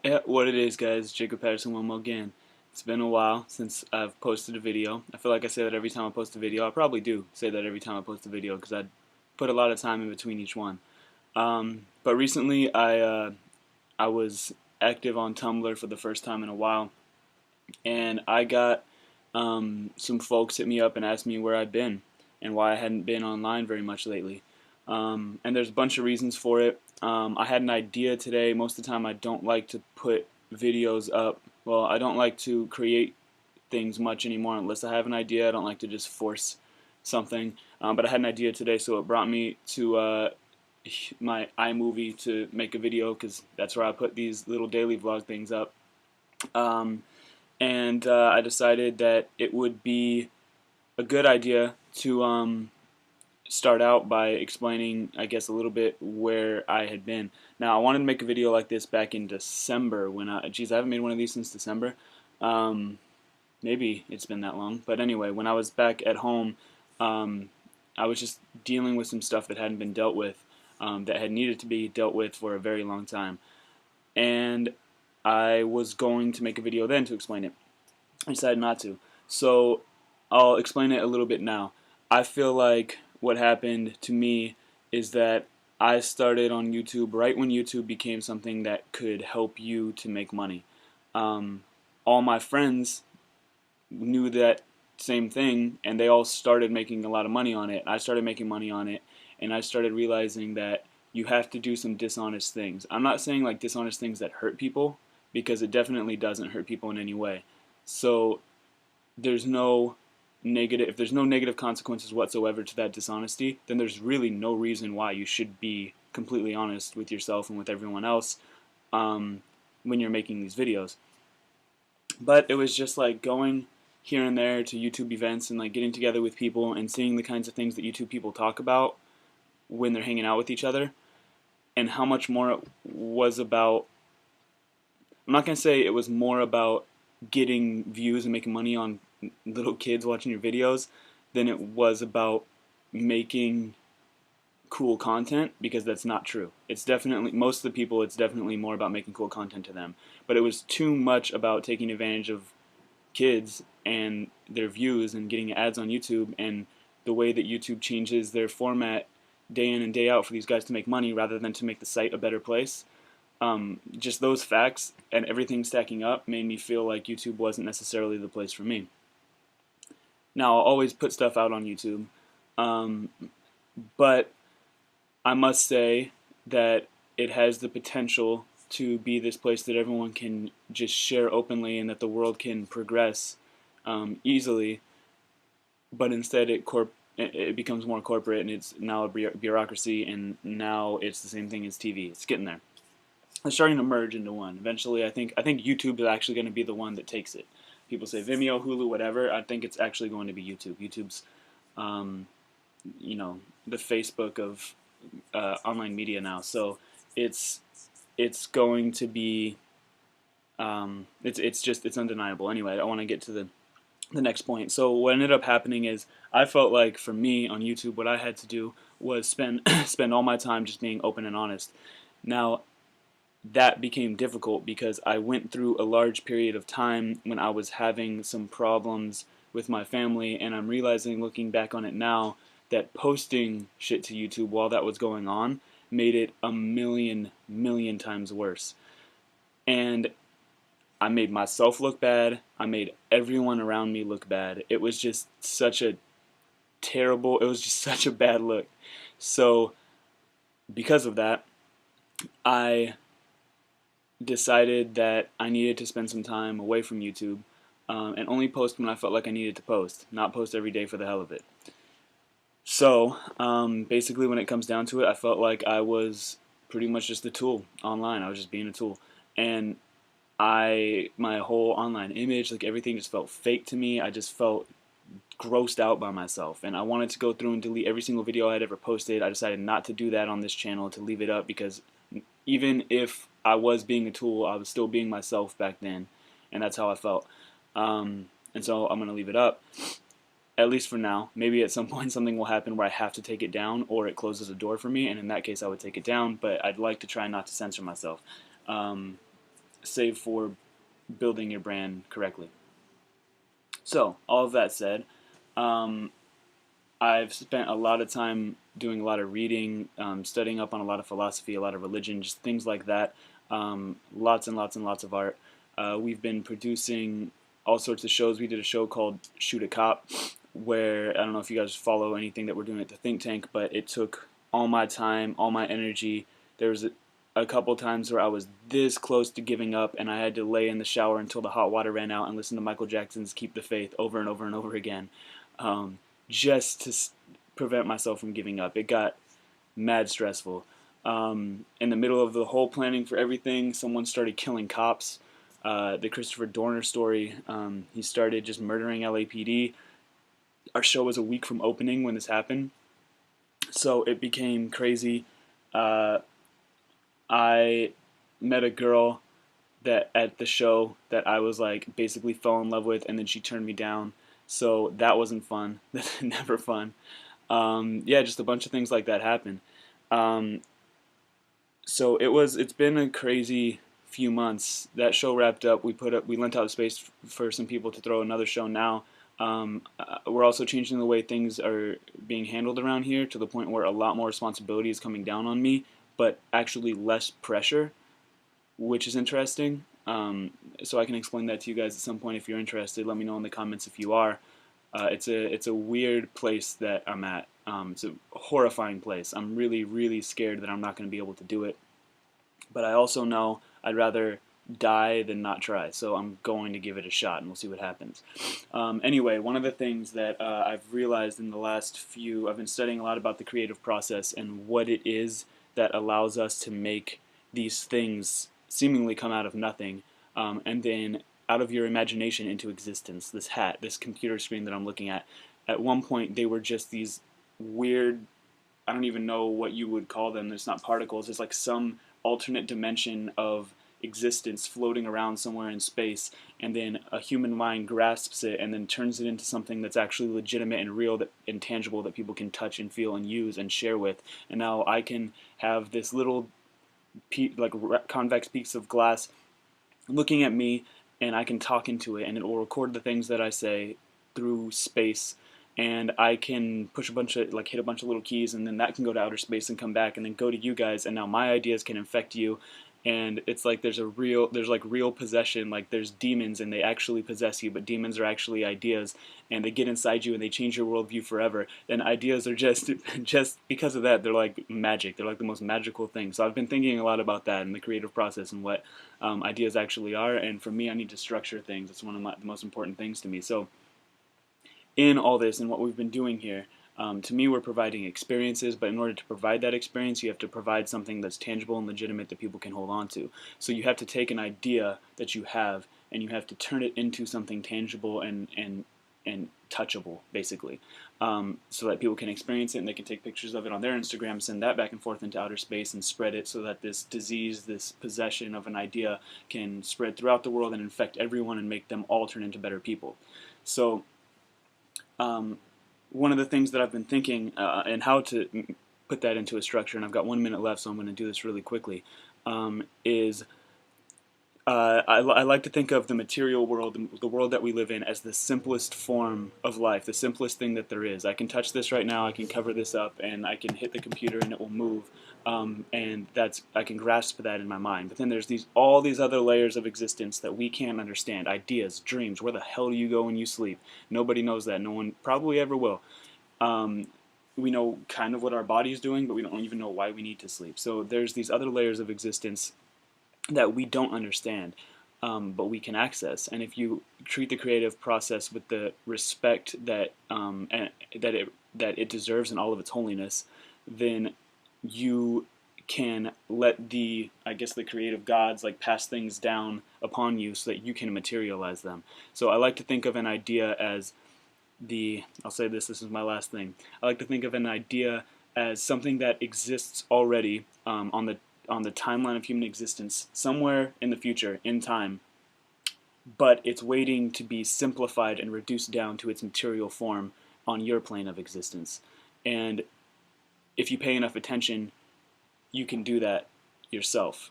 Yeah, what it is, guys, Jacob Patterson one more again. It's been a while since I've posted a video. I feel like I say that every time I post a video. I probably do say that every time I post a video because I put a lot of time in between each one. But recently I was active on Tumblr for the first time in a while, and I got some folks hit me up and asked me where I'd been and why I hadn't been online very much lately. And there's a bunch of reasons for it. I had an idea today. Most of the time I don't like to put videos up. Well, I don't like to create things much anymore unless I have an idea. I don't like to just force something. But I had an idea today, so it brought me to my iMovie to make a video because that's where I put these little daily vlog things up. And I decided that it would be a good idea to start out by explaining, I guess, a little bit where I had been. Now, I wanted to make a video like this back in December when I haven't made one of these since December. Maybe it's been that long, but anyway, when I was back at home, I was just dealing with some stuff that hadn't been dealt with, that had needed to be dealt with for a very long time, and I was going to make a video then to explain it. I decided not to, so I'll explain it a little bit now. I feel like what happened to me is that I started on YouTube right when YouTube became something that could help you to make money. All my friends knew that same thing, and they all started making a lot of money on it. I started making money on it, and I started realizing that you have to do some dishonest things. I'm not saying like dishonest things that hurt people, because it definitely doesn't hurt people in any way. So there's no negative, if there's no negative consequences whatsoever to that dishonesty, then there's really no reason why you should be completely honest with yourself and with everyone else when you're making these videos. But it was just like going here and there to YouTube events and like getting together with people and seeing the kinds of things that YouTube people talk about when they're hanging out with each other, and how much more it was about, I'm not going to say it was more about getting views and making money on little kids watching your videos than it was about making cool content, because that's not true. It's definitely, most of the people, it's definitely more about making cool content to them. But it was too much about taking advantage of kids and their views and getting ads on YouTube, and the way that YouTube changes their format day in and day out for these guys to make money rather than to make the site a better place. Just those facts and everything stacking up made me feel like YouTube wasn't necessarily the place for me. Now, I'll always put stuff out on YouTube, but I must say that it has the potential to be this place that everyone can just share openly and that the world can progress easily, but instead it becomes more corporate, and it's now a bureaucracy, and now it's the same thing as TV. It's getting there. It's starting to merge into one. Eventually, I think YouTube is actually going to be the one that takes it. People say Vimeo, Hulu, whatever. I think it's actually going to be YouTube. YouTube's, the Facebook of online media now. So it's going to be, it's undeniable. Anyway, I want to get to the next point. So what ended up happening is I felt like for me on YouTube, what I had to do was spend all my time just being open and honest. Now, that became difficult because I went through a large period of time when I was having some problems with my family, and I'm realizing, looking back on it now, that posting shit to YouTube while that was going on made it a million times worse. And I made myself look bad. I made everyone around me look bad. It was just such a terrible, it was just such a bad look. So because of that, I decided that I needed to spend some time away from YouTube, and only post when I felt like I needed to post, not post every day for the hell of it. So basically, when it comes down to it, I felt like I was pretty much just a tool online. I was just being a tool, and my whole online image, like everything, just felt fake to me. I just felt grossed out by myself, and I wanted to go through and delete every single video I had ever posted. I decided not to do that on this channel, to leave it up, because even if I was being a tool, I was still being myself back then, and that's how I felt. And so I'm going to leave it up, at least for now. Maybe at some point something will happen where I have to take it down, or it closes a door for me, and in that case I would take it down, but I'd like to try not to censor myself. save for building your brand correctly. So, all of that said, um, I've spent a lot of time doing a lot of reading, studying up on a lot of philosophy, a lot of religion, just things like that. Lots and lots and lots of art. We've been producing all sorts of shows. We did a show called Shoot a Cop, where I don't know if you guys follow anything that we're doing at the think tank, but it took all my time, all my energy. There was a couple times where I was this close to giving up, and I had to lay in the shower until the hot water ran out and listen to Michael Jackson's "Keep the Faith" over and over and over again, just to prevent myself from giving up. It got mad stressful. In the middle of the whole planning for everything, someone started killing cops. The Christopher Dorner story, he started just murdering LAPD. Our show was a week from opening when this happened, so it became crazy. I met a girl that at the show that I was like basically fell in love with, and then she turned me down. So that wasn't fun. Never fun. Yeah, just a bunch of things like that happened. Um, so it's been a crazy few months. That show wrapped up. We lent out space for some people to throw another show now. We're also changing the way things are being handled around here to the point where a lot more responsibility is coming down on me, but actually less pressure, which is interesting. So I can explain that to you guys at some point if you're interested. Let me know in the comments if you are. It's a weird place that I'm at. It's a horrifying place. I'm really, really scared that I'm not going to be able to do it. But I also know I'd rather die than not try. So I'm going to give it a shot, and we'll see what happens. Anyway, one of the things that I've realized in the last few, I've been studying a lot about the creative process and what it is that allows us to make these things seemingly come out of nothing, and then out of your imagination into existence. This hat, this computer screen that I'm looking at one point they were just these weird, I don't even know what you would call them. It's not particles. It's like some alternate dimension of existence floating around somewhere in space, and then a human mind grasps it and then turns it into something that's actually legitimate and real, and tangible, that people can touch and feel and use and share with. And now I can have this little convex piece of glass looking at me, and I can talk into it, and it will record the things that I say through space, and I can push a bunch of, hit a bunch of little keys, and then that can go to outer space and come back and then go to you guys, and now my ideas can infect you. And it's like there's real possession. Like there's demons and they actually possess you, but demons are actually ideas, and they get inside you and they change your worldview forever. And ideas are just because of that, they're like magic. They're like the most magical thing. So I've been thinking a lot about that in the creative process and what ideas actually are. And for me, I need to structure things. It's one of the most important things to me. So in all this and what we've been doing here, to me, we're providing experiences, but in order to provide that experience, you have to provide something that's tangible and legitimate that people can hold on to. So you have to take an idea that you have, and you have to turn it into something tangible and touchable, basically, so that people can experience it, and they can take pictures of it on their Instagram, send that back and forth into outer space, and spread it so that this disease, this possession of an idea, can spread throughout the world and infect everyone and make them all turn into better people. So one of the things that I've been thinking and how to put that into a structure, and I've got 1 minute left, so I'm going to do this really quickly, is I like to think of the material world, the world that we live in, as the simplest form of life, the simplest thing that there is. I can touch this right now, I can cover this up, and I can hit the computer and it will move, and I can grasp that in my mind. But then there's all these other layers of existence that we can't understand. Ideas, dreams. Where the hell do you go when you sleep? Nobody knows that. No one probably ever will. We know kind of what our body's doing, but we don't even know why we need to sleep. So there's these other layers of existence that we don't understand, but we can access. And if you treat the creative process with the respect that it deserves in all of its holiness, then you can let the creative gods pass things down upon you so that you can materialize them. So I like to think of an idea as I'll say this is my last thing. I like to think of an idea as something that exists already on the timeline of human existence somewhere in the future, in time, but it's waiting to be simplified and reduced down to its material form on your plane of existence. And if you pay enough attention, you can do that yourself.